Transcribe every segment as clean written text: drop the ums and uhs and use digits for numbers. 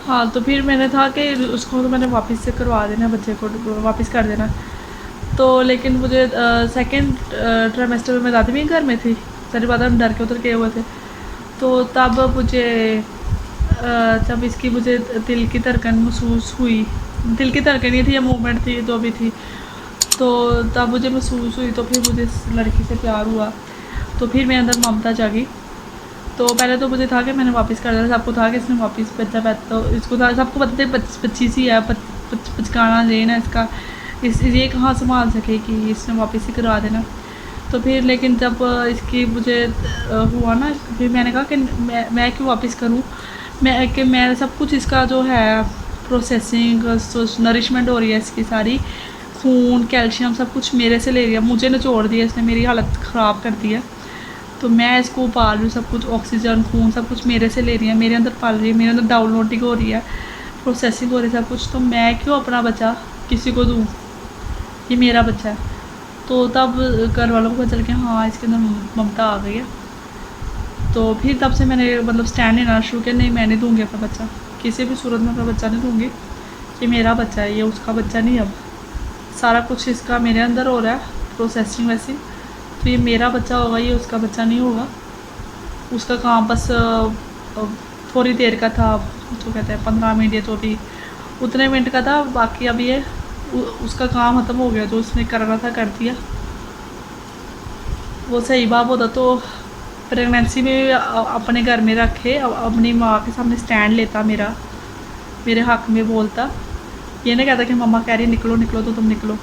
हाँ, तो फिर मैंने था कि उसको तो मैंने वापस से करवा देना, बच्चे को वापस कर देना। तो लेकिन मुझे सेकंड ट्राइमेस्टर में मैं दादी भी घर में थी, सारी बात हम डर के उधर गए हुए थे। तो तब मुझे जब इसकी मुझे दिल की धड़कन महसूस हुई, दिल की धड़कन ही थी या मूवमेंट थी जो भी थी, तो तब मुझे महसूस हुई। तो फिर मुझे इस लड़की से प्यार हुआ, तो फिर मेरे अंदर ममता जागी। तो पहले तो मुझे था कि मैंने वापस कर दिया, सबको था कि इसने वापस बच्चा पैदा, तो इसको था, सबको पता था बच्ची सी है, बचकाना जेन है इसका, इस ये कहाँ संभाल सकेगी, इसने वापस ही करा देना। तो फिर लेकिन जब इसकी मुझे हुआ ना, फिर मैंने कहा कि मैं क्यों वापस करूँ, मैं सब कुछ इसका जो है प्रोसेसिंग नरिशमेंट हो रही है इसकी सारी, खून कैल्शियम सब कुछ मेरे से ले रही है, मुझे निचोड़ दिया इसने, मेरी हालत ख़राब कर दी है। तो मैं इसको पाल रही हूँ, सब कुछ ऑक्सीजन खून सब कुछ मेरे से ले रही है, मेरे अंदर पाल रही है, मेरे अंदर डाउनलोडिंग हो रही है, प्रोसेसिंग हो रही है सब कुछ। तो मैं क्यों अपना बच्चा किसी को दूँ, ये मेरा बच्चा है। तो तब घर वालों को पता चल गया हाँ इसके अंदर ममता आ गई है। तो फिर तब से मैंने मतलब स्टैंड लेना शुरू किया, नहीं मैं नहीं दूँगी अपना बच्चा, किसी भी सूरत में अपना बच्चा नहीं दूँगी, ये मेरा बच्चा है, ये उसका बच्चा नहीं। अब सारा कुछ इसका मेरे अंदर हो रहा है प्रोसेसिंग वैसे, तो ये मेरा बच्चा होगा, ये उसका बच्चा नहीं होगा। उसका काम बस थोड़ी देर का था, जो कहते हैं 15 मिनट या तो भी उतने मिनट का था, बाकी अब ये उसका काम ख़त्म हो गया, जो उसने करना था कर दिया। वो सही बाप होता तो प्रेगनेंसी में अपने घर में रखे, अपनी माँ के सामने स्टैंड लेता, मेरे हक़ में बोलता, ये नहीं कहता कि मम्मा कह रही निकलो निकलो तो तुम निकलो,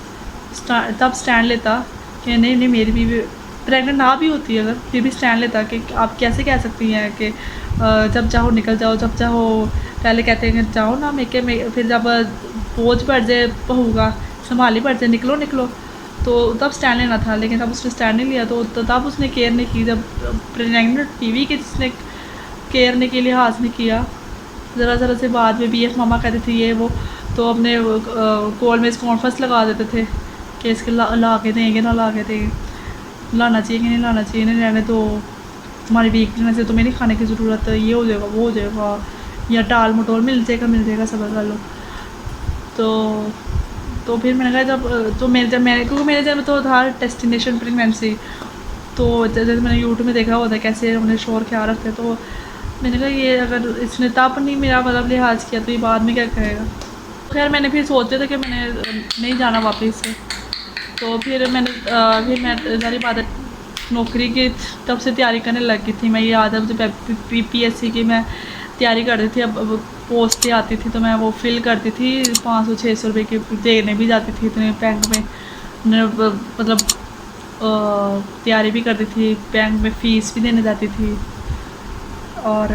तब स्टैंड लेता कि नहीं नहीं मेरी भी प्रेग्नेंट ना भी होती अगर, फिर भी स्टैंड लेता कि आप कैसे कह सकती हैं कि जब चाहो निकल जाओ, जब चाहो, पहले कहते हैं कि जाओ ना मेके में, फिर जब बोझ बढ़ जाए बहू का, संभाली बढ़ जाए, निकलो निकलो, तो तब स्टैंड लेना था। लेकिन तब उसने स्टैंड नहीं लिया, तो तब उसने केयर नहीं की, जब प्रेगनेंट टीवी की जिसने केयर ने के लिहाज नहीं किया। ज़रा ज़रा से बाद में भी मामा कहते थे ये वो, तो अपने कॉल में कॉन्फ्रेंस लगा देते थे कि इसके ला के देंगे ना ला के देंगे, लाना चाहिए कि नहीं लाना चाहिए, नहीं रहने तो तुम्हारी वीकनेस है, तुम्हें नहीं खाने की ज़रूरत है, ये हो जाएगा वो हो जाएगा, या टाल मटोल मिल जाएगा सबर कर लो। तो फिर मैंने कहा जब तो मेरे जब मैंने क्योंकि मेरे जब तो था डेस्टिनेशन प्रेगनेंसी, तो जैसे मैंने यूट्यूब में देखा होता है कैसे उन्हें शोर ख्याल रखते हैं, तो मैंने कहा ये अगर इसने तब नहीं मेरा मतलब लिहाज किया तो ये बाद में क्या कहेगा। खैर मैंने फिर सोचा था कि मैंने नहीं जाना वापस से, तो फिर मैं सारी बात नौकरी की तब से तैयारी करने लगी थी मैं, ये आदत मुझे PPSC की मैं तैयारी करती थी, अब पोस्ट आती थी तो मैं वो फिल करती थी, 500-600 रुपये की देने भी जाती थी इतने बैंक में, मतलब तैयारी भी करती थी, बैंक में फ़ीस भी देने जाती थी। और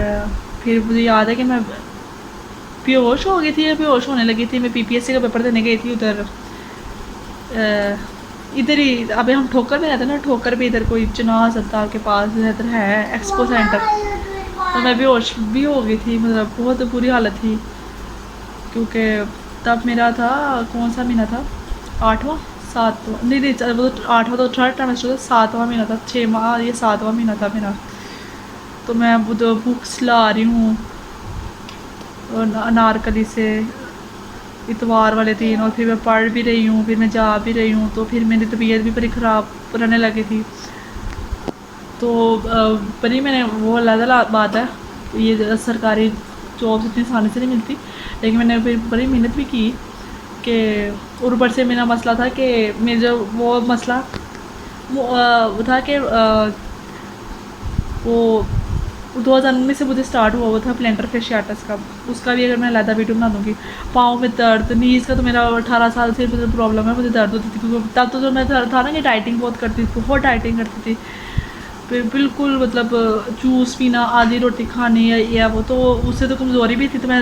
फिर मुझे याद है कि मैं बेहोश हो गई थी, बेहोश होने लगी थी, मैं PPSC का पेपर देने गई थी उधर, इधर ही अभी हम ठोकर में रहते हैं ना, ठोकर भी इधर कोई चुनाव अस्पताल के पास इधर है एक्सपो सेंटर, तो मैं बेहोश भी हो गई थी, मतलब बहुत बुरी हालत थी, क्योंकि तब मेरा था कौन सा महीना था, 8वां 7वां नहीं वो तो 8वां तो थर्ड ट्राइमेस्टर था, 7वां महीना था, 6 माह ये 7वां महीना था मेरा। तो मैं बुक्स ला रही हूँ अनारकली से इतवार वाले दिन, और फिर मैं पढ़ भी रही हूँ, फिर मैं जा भी रही हूँ, तो फिर मेरी तबीयत भी बड़ी ख़राब रहने लगी थी। तो बड़ी मैंने वो अलग बात है, ये सरकारी जॉब इतनी आसानी से नहीं मिलती, लेकिन मैंने फिर बड़ी मेहनत भी की कि, और ऊपर से मेरा मसला था कि मेरा जो वो मसला वो था कि वो 2019 से मुझे स्टार्ट हुआ था प्लेंटर फेशियाटिस का, उसका भी अगर मैं अलग वीडियो बना दूँगी। पाँव में दर्द, नीज़ का तो मेरा 18 साल से मुझे प्रॉब्लम है, मुझे दर्द होती थी, क्योंकि तब तो जो मैं था ना कि डाइटिंग बहुत करती थी, बहुत डाइटिंग करती थी, बिल्कुल मतलब जूस पीना, आधी रोटी खानी या वो, तो उससे तो कमज़ोरी भी थी, तो मैं,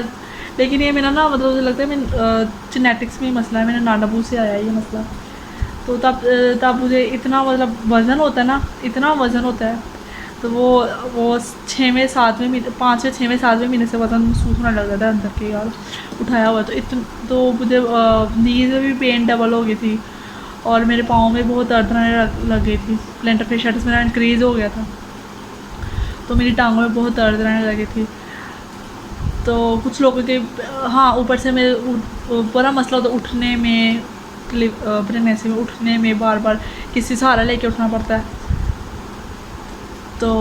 लेकिन ये मेरा ना मतलब मुझे लगता है मैं जेनेटिक्स में ही मसला है, मेरे नानाबू से आया है ये मसला। तो तब मुझे इतना मतलब वज़न होता है ना, इतना वज़न होता है, तो वो 6वें 7वें महीने, 5वें 6वें 7वें महीने से वज़न महसूस होने लग जाता है अंदर के, यार उठाया हुआ, तो मुझे नीज़ में भी पेन डबल हो गई थी, और मेरे पाँव में बहुत दर्द रहने लग गई थी, प्लेंटर फेशियाटिस मेरा इंक्रीज़ हो गया था, तो मेरी टांगों में बहुत दर्द रहने लगी थी। तो कुछ लोगों के हाँ ऊपर से मेरे बड़ा मसला होता है उठने में, प्रेगनेंसी में उठने में बार बार किसी सहारा लेके उठना पड़ता है। तो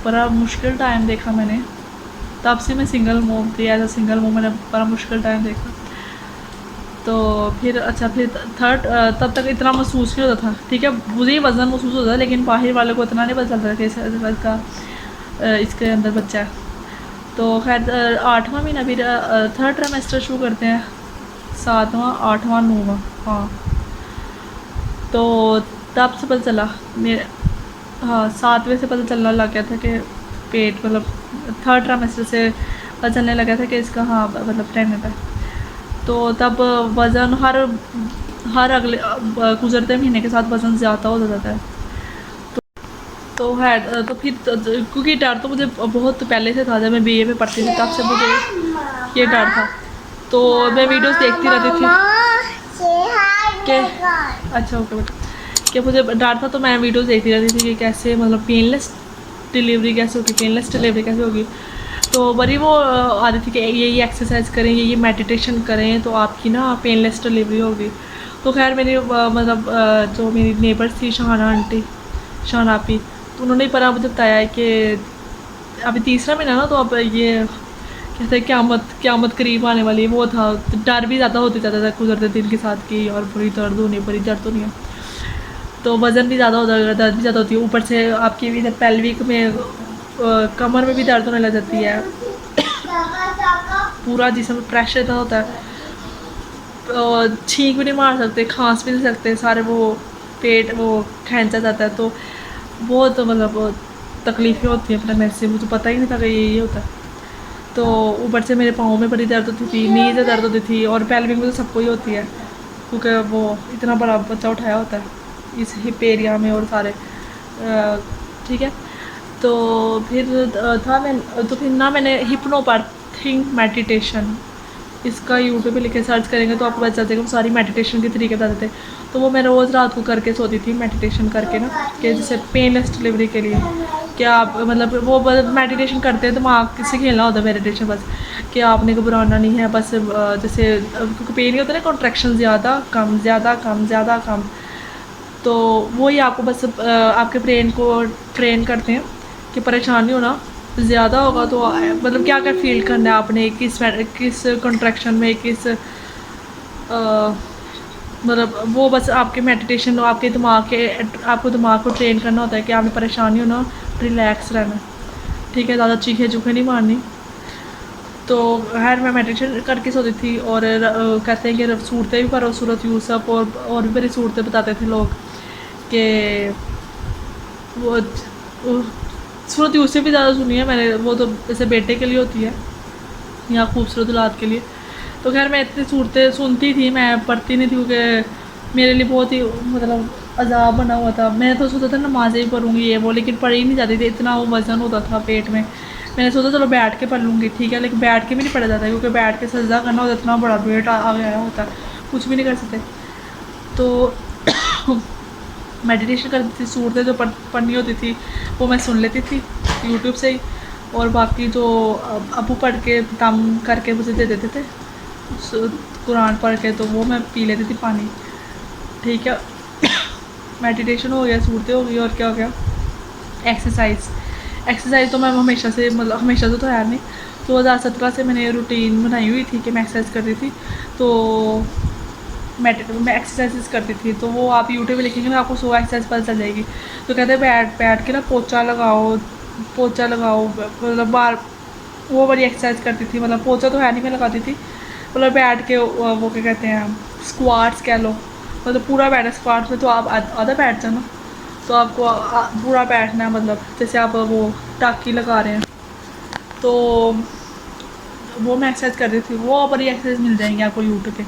बड़ा मुश्किल टाइम देखा मैंने, तब से मैं सिंगल मोम थी। एज अ सिंगल मोम मैंने बड़ा मुश्किल टाइम देखा। तो फिर अच्छा फिर थर्ड तब तक इतना महसूस नहीं होता था, ठीक है मुझे ही वज़न महसूस होता था, लेकिन बाहर वाले को इतना नहीं पता चलता था कि इसका इसके अंदर बच्चा है। तो खैर 8वां महीना फिर थर्ड ट्राइमेस्टर शुरू करते हैं, 7वां 8वां 9वां, हाँ। तो तब से पता चला मेरे, हाँ 7वें से पता चलने लग गया था कि पेट मतलब थर्ड ट्राइमेस्टर से पता चलने लगा था कि इसका हाँ मतलब प्रेगनेंट है। तो तब वज़न हर अगले गुजरते महीने के साथ वज़न ज़्यादा हो जाता है। तो है तो फिर क्योंकि डर तो मुझे बहुत पहले से था, जब मैं बीए में पढ़ती थी तब से मुझे ये डर था। तो मैं वीडियोस देखती रहती थी कि अच्छा ओके बेटा, कि मुझे डर था तो मैं वीडियोस देखती रहती थी कि कैसे मतलब पेनलेस डिलीवरी कैसे होगी, पेनलेस डिलीवरी कैसे होगी। तो बड़ी वो आती थी कि ये एक्सरसाइज करें, ये मेडिटेशन करें तो आपकी ना पेनलेस डिलीवरी होगी। तो खैर मेरी मतलब जो मेरी नेबर्स थी शहाना आंटी, शहाना आपी, तो उन्होंने ही परा मुझे बताया है कि अभी तीसरा महीना ना, तो अब ये कहते हैं क़यामत करीब आने वाली है। वो था तो डर भी ज़्यादा होते जाता था गुजरते दिन के साथ की, और बुरी दर्द होनी, बुरी दर्द होनी है। तो वज़न भी ज़्यादा होता है, दर्द भी ज़्यादा होती है, ऊपर से आपकी इधर पेल्विक में कमर में भी दर्द होने लग जाती है, पूरा जिसम प्रेशर इतना होता है, छींक भी नहीं मार सकते, खांस भी नहीं सकते, सारे वो पेट वो खींचा जाता है। तो बहुत मतलब तकलीफ़ें होती हैं प्रेगनेंसी में, मुझे पता ही नहीं था कि ये होता है। तो ऊपर से मेरे पाँव में बड़ी दर्द होती थी, नी से दर्द होती थी, और पेल्विक में तो सबको ही होती है क्योंकि वो इतना बड़ा बच्चा उठाया होता है इस हिप एरिया में और सारे ठीक है। तो फिर था मैं तो फिर ना मैंने हिप्नोपैथिक मेडिटेशन, इसका यूट्यूब पे लिखे सर्च करेंगे तो आपको पता चल जाएगा, वो सारी मेडिटेशन के तरीके बताते थे। तो वो मैं रोज़ रात को करके सोती थी मेडिटेशन करके ना, कि जैसे पेनलेस डिलीवरी के लिए क्या आप मतलब वो मेडिटेशन करते हैं दिमाग से खेलना होता है मेडिटेशन बस, कि आपने घबराना नहीं है बस जैसे क्योंकि पेन ही होता है ना, कॉन्ट्रैक्शन ज़्यादा कम ज़्यादा कम ज़्यादा कम, तो वही आपको बस आपके ब्रेन को ट्रेन करते हैं कि परेशान नहीं होना, ज़्यादा होगा तो मतलब क्या क्या फील करना है आपने, किस कॉन्ट्रैक्शन में किस मतलब वो बस आपके मेडिटेशन आपके दिमाग के आपको दिमाग को ट्रेन करना होता है कि आपने परेशान नहीं होना, रिलैक्स रहना, ठीक है, ज़्यादा चीखें चूखें नहीं मारनी। तो खैर मैं मेडिटेशन करके सोती थी, और कहते हैं कि सूरतें भी पढ़ो, सूरत यूसुफ और भी मेरी सूरतें बताते थे लोग कि वो सूरत यूसुफ भी ज़्यादा सुनी है मैंने, वो तो जैसे बेटे के लिए होती है या खूबसूरत औलाद के लिए। तो खैर मैं इतनी सूरतें सुनती थी, मैं पढ़ती नहीं थी क्योंकि मेरे लिए बहुत ही मतलब अजाब बना हुआ था। मैंने तो सोचा था नमाज़ें ही पढ़ूँगी ये वो, लेकिन पढ़ी नहीं जाती थी, इतना वो वज़न होता था पेट में। मैंने सोचा चलो बैठ के पढ़ लूँगी, ठीक है, लेकिन बैठ के भी नहीं पढ़ा जाता क्योंकि बैठ के सजदा करना होता, इतना बड़ा वेट आ गया होता, कुछ भी नहीं कर सकते। तो मेडिटेशन करती थी, सूरतें जो पढ़नी होती थी वो मैं सुन लेती थी यूट्यूब से ही, और बाकी जो अबू पढ़ के दम करके मुझे दे देते थे कुरान पढ़ के, तो वो मैं पी लेती थी पानी, ठीक है। मेडिटेशन हो गया, सूरतें हो गई, और क्या हो गया, एक्सरसाइज तो मैं हमेशा से मतलब हमेशा से तो है नहीं, 2017 से मैंने रूटीन बनाई हुई थी कि मैं एक्सरसाइज करती थी। तो मैं एक्सरसाइज करती थी, तो वो आप यूट्यूब पे लिखेंगे ना आपको 100 एक्सरसाइज पता चल जाएगी। तो कहते हैं बैठ के ना पोचा लगाओ मतलब बार, वो बड़ी एक्सरसाइज करती थी, मतलब पोचा तो है नहीं मैं लगाती थी, मतलब बैठ के वो क्या कहते हैं स्क्वाट्स कह लो, मतलब पूरा बैठना स्क्वाट्स में, तो आप आधा बैठ जाना, तो आपको पूरा बैठना है, मतलब जैसे आप वो टाकी लगा रहे हैं, तो वो मैं एक्सरसाइज करती थी। वो बड़ी एक्सरसाइज मिल जाएंगी आपको यूट्यूब पे।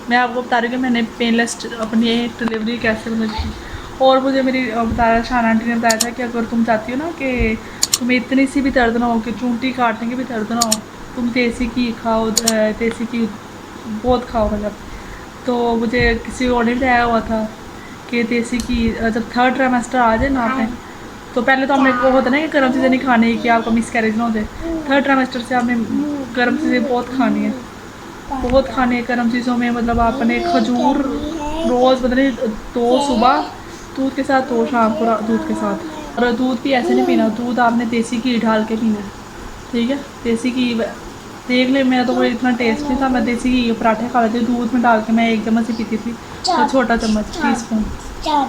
मैं आपको बता रही हूँ कि मैंने पेनलेस अपनी डिलीवरी कैसे मतलब की। और मुझे मेरी बताया शाना आंटी ने बताया था कि अगर तुम चाहती हो ना कि तुम्हें इतनी सी भी दर्द ना हो कि चूंटी काटने की भी दर्द ना हो, तुम देसी घी खाओ, देसी घी बहुत खाओ मतलब। तो मुझे किसी और ने बताया हुआ था कि देसी घी जब थर्ड ट्राइमेस्टर आ जाए ना आपने, तो पहले तो हमने को होता है ना कि गर्म चीज़ें नहीं खानी कि आपका मिस कैरेज ना हो जाए। थर्ड ट्राइमेस्टर से आपने गर्म चीज़ें बहुत खानी है, बहुत खानी है गर्म चीज़ों में। मतलब आपने खजूर रोज़ मतलब 2 सुबह दूध के साथ, 2 शाम को दूध के साथ। और दूध भी ऐसे नहीं पीना, दूध आपने देसी घी डाल के पीना है, ठीक है। देसी घी देख ले, मेरा तो कोई इतना टेस्ट नहीं था, मैं देसी घी के पराठे खा लेती, दूध में डाल के मैं 1 चम्मच ही पीती थी, तो छोटा चम्मच, टीस्पून।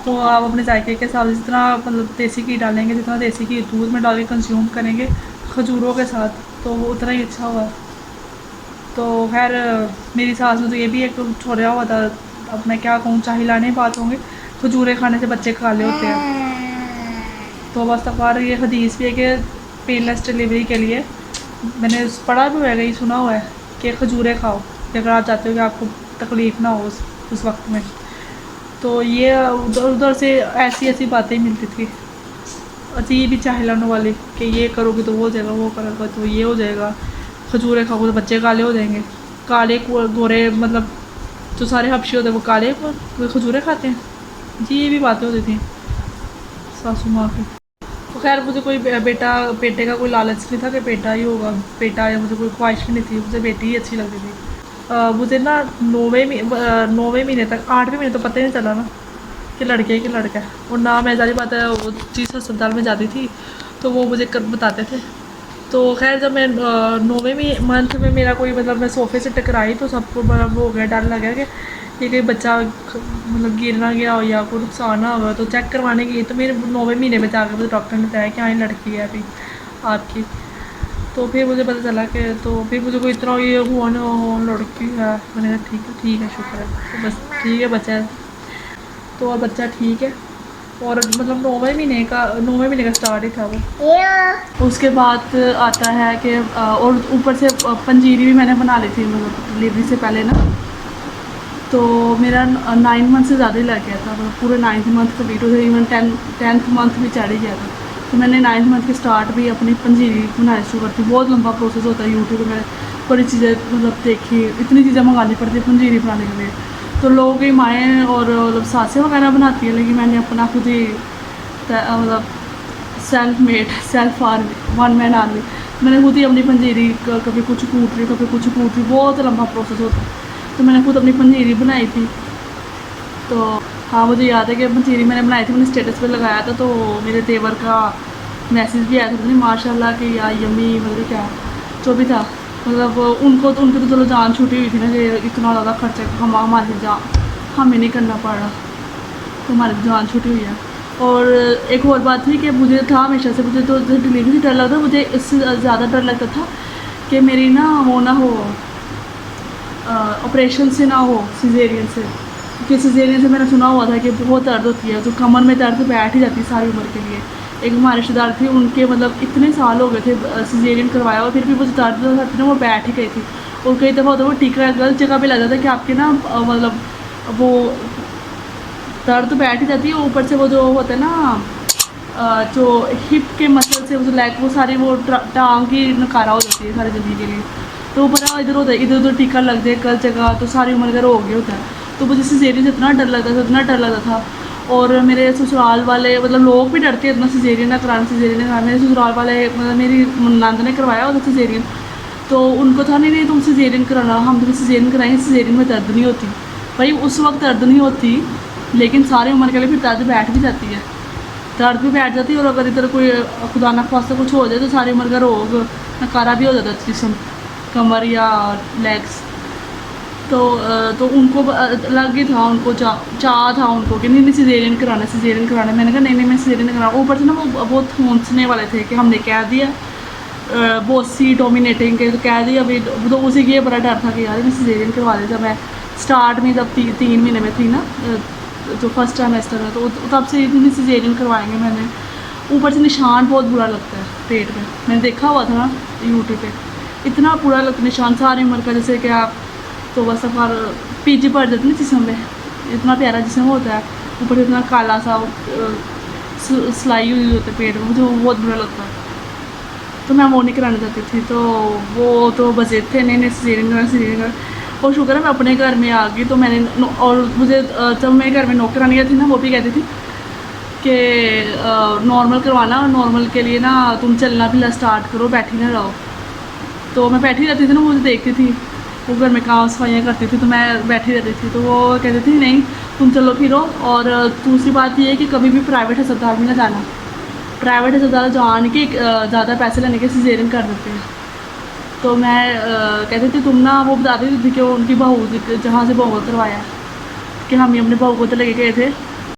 तो आप अपने जायके के साथ जितना मतलब देसी घी डालेंगे, जितना देसी घी दूध में डाल के कंज्यूम करेंगे खजूरों के साथ, तो वो उतना ही अच्छा हुआ। तो खैर मेरी सास ने तो ये भी एक छोड़ा हुआ था, अब मैं क्या कहूँ, चाहिलाने बात होंगे, खजूरें खाने से बच्चे खा ले होते हैं। तो बस अखबार ये हदीस भी है कि पेनलेस डिलीवरी के लिए मैंने पढ़ा भी हुआ है, सुना हुआ है कि खजूरें खाओ अगर आप चाहते हो कि आपको तकलीफ़ ना हो उस वक्त में। तो ये उधर उधर से ऐसी ऐसी बातें मिलती थी अजीब ही चाहलाने वाली कि ये करोगे तो वो हो जाएगा, वो करोगे तो ये हो जाएगा, खजूरें खाओगे तो बच्चे काले हो जाएंगे। काले गोरे मतलब जो सारे हबशी होते हैं वो काले खजूरें खाते हैं जी, ये भी बातें होती थी सासू माँ की। तो खैर मुझे कोई बेटे का कोई लालच नहीं था कि बेटा ही होगा बेटा, या मुझे कोई ख्वाहिश भी नहीं थी, मुझे बेटी ही अच्छी लगती थी। मुझे ना 9वें महीने तक, 8वें महीने तो पता ही नहीं चला ना कि लड़के है कि लड़का है। और ना मैं ज़्यादा बात है वो जिस अस्पताल में जाती थी तो वो मुझे बताते थे। तो खैर जब मैं 9वें मंथ में मेरा कोई मतलब मैं सोफ़े से टकराई तो सबको बड़ा वो हो गया, डर लगा कि ये कहीं बच्चा मतलब गिर ना गया हो या कोई नुकसान ना होगा। तो चेक करवाने गई तो मेरे 9वें महीने में जाकर मुझे डॉक्टर ने बताया कि हाँ ये लड़की है अभी आपकी। तो फिर मुझे पता चला कि, तो फिर मुझे कोई इतना ये हुआ ना हो लड़की है, मैंने कहा ठीक है शुक्र है, तो बस ठीक है बच्चा है। तो अब बच्चा ठीक है, और मतलब 9वें महीने का स्टार्ट ही था वो। उसके बाद आता है कि और ऊपर से पंजीरी भी मैंने बना ली थी मतलब डिलीवरी से पहले ना। तो मेरा 9 मंथ से ज़्यादा ही लग गया था, मतलब पूरे 9th मंथ कम्प्लीट हो गया, इवन 10th मंथ भी चढ़ ही गया था। तो मैंने 9th मंथ के स्टार्ट भी अपनी पंजीरी बनानी शुरू करती। बहुत लंबा प्रोसेस होता है, यूट्यूब पे मैंने बड़ी चीज़ें मतलब देखी, इतनी चीज़ें मंगानी पड़ती है पंजीरी बनाने के लिए। तो लोगों की माएँ और मतलब सासें वगैरह बनाती हैं, लेकिन मैंने अपना खुद ही मतलब self made self army, 1 man army, मैंने खुद ही अपनी पंजीरी कभी कुछ कूट रही कभी कुछ कूट रही, बहुत लंबा प्रोसेस होता है। तो मैंने खुद अपनी पंजीरी बनाई थी। तो हाँ मुझे याद है कि पंजीरी मैंने बनाई थी, मैंने स्टेटस पे लगाया था, तो मेरे देवर का मैसेज भी आया था, नहीं माशाल्लाह कि यार यम्मी, मतलब क्या जो भी था, मतलब उनकी तो चलो जान छूटी हुई थी ना कि इतना ज़्यादा खर्चा हमारी जान हमें नहीं करना पड़ रहा, तो हमारी जान छूटी हुई है। और एक और बात थी कि मुझे था हमेशा से, मुझे तो डिलीवरी से डर लगता, मुझे इससे ज़्यादा डर लगता था कि मेरी ना वो ना हो ऑपरेशन से ना हो, सिजेरियन से। क्योंकि सिजेरियन से मैंने सुना हुआ था कि बहुत दर्द होती है, तो कमर में दर्द बैठ ही जाती है सारी उम्र के लिए। एक हमारे रिश्तेदार थी, उनके मतलब इतने साल हो गए थे सिजेरियन करवाया और फिर भी वो दर्द थी ना वो बैठ ही गई थी। और कई दफ़ा होता है वो टीका गलत जगह पे लग जाता है कि आपके ना मतलब वो दर्द तो बैठ ही जाती है, ऊपर से वो जो होता है ना जो हिप के मसल से वो लेग वो सारी वो टांग की नकारा हो जाती है सारी ज़िंदगी के लिए। तो ऊपर ना इधर उधर टीका लग जाए गलत जगह तो सारी उम्र का रोग होता है। तो मुझे सिजेरियन से इतना डर लगता था, इतना डर लगता था। और मेरे ससुराल वाले मतलब लोग भी डरते हैं इतना सिजेरियन ना कराना, सिजेरियन ना कराना। मेरे ससुराल वाले मतलब मेरी नंद ने करवाया होता सिजेरियन, तो उनको था नहीं तुम सिजेरियन कराना, हम तुम्हें सिजेरियन कराएंगे, सिजेरियन में दर्द नहीं होती। भाई उस वक्त दर्द नहीं होती, लेकिन सारी उम्र के लिए फिर दर्द बैठ भी जाती है, दर्द भी बैठ जाती है। और अगर इधर कोई खुदा न खास्ता कुछ हो जाए तो सारी उम्र का रोग नकारा भी हो जाता है जिसम, कमर या लेग्स। तो उनको अलग ही था, उनको चाह था उनको कि नहीं सिजेरियन कराना, सिजेरियन कराना। मैंने कहा नहीं मैं सिजेरियन कराना। ऊपर से ना वो बहुत हौंसने वाले थे कि हमने कह दिया बोसी डोमिनेटिंग के, तो कह दिया अभी। तो उसे ये बड़ा डर था कि यार मैं सिजेरियन करवा दी। जब मैं स्टार्ट में जब 3 महीने में थी ना, जो फर्स्ट ट्राइमेस्टर है, तो तब से इतनी सिजेरियन करवाएंगे मैंने। ऊपर से निशान बहुत बुरा लगता है पेट में, मैंने देखा हुआ था ना यूट्यूब पे, इतना बुरा लगता निशान सारी उम्र का, जैसे कि आप तो बस अखबार पीछे पड़ जाती ना जिसम में, इतना प्यारा जिसम होता है, ऊपर इतना काला सा सिलाई हुई होती है पेट में, मुझे वो बहुत बुरा लगता है। तो मैं वो नहीं कराना चाहती थी, तो वो तो बचे थे नहीं सिजेरियन करना सिजेरियन करना। और शुक्र है मैं अपने घर में आ गई। तो मैंने और मुझे जब मेरे घर में नौकरानियाँ थी ना, वो भी कहती थी कि नॉर्मल करवाना और नॉर्मल के लिए ना तुम चलना भी स्टार्ट करो, बैठी ना रहो। तो मैं बैठी रहती थी ना, मुझे देखती थी वो घर में काम सफाइयाँ करती थी, तो मैं बैठी रहती थी। तो वो कहती थी नहीं तुम चलो फिरो। और दूसरी बात ये है कि कभी भी प्राइवेट अस्पताल में ना जाना। प्राइवेट अस्पताल जान के ज़्यादा पैसे लेने के सिजेरियन कर देते हैं। तो मैं कहती थी तुम ना, वो बताती थी कि उनकी बहू जहाँ से बहू को करवाया कि हम ही अपने बहू को तो लेके गए थे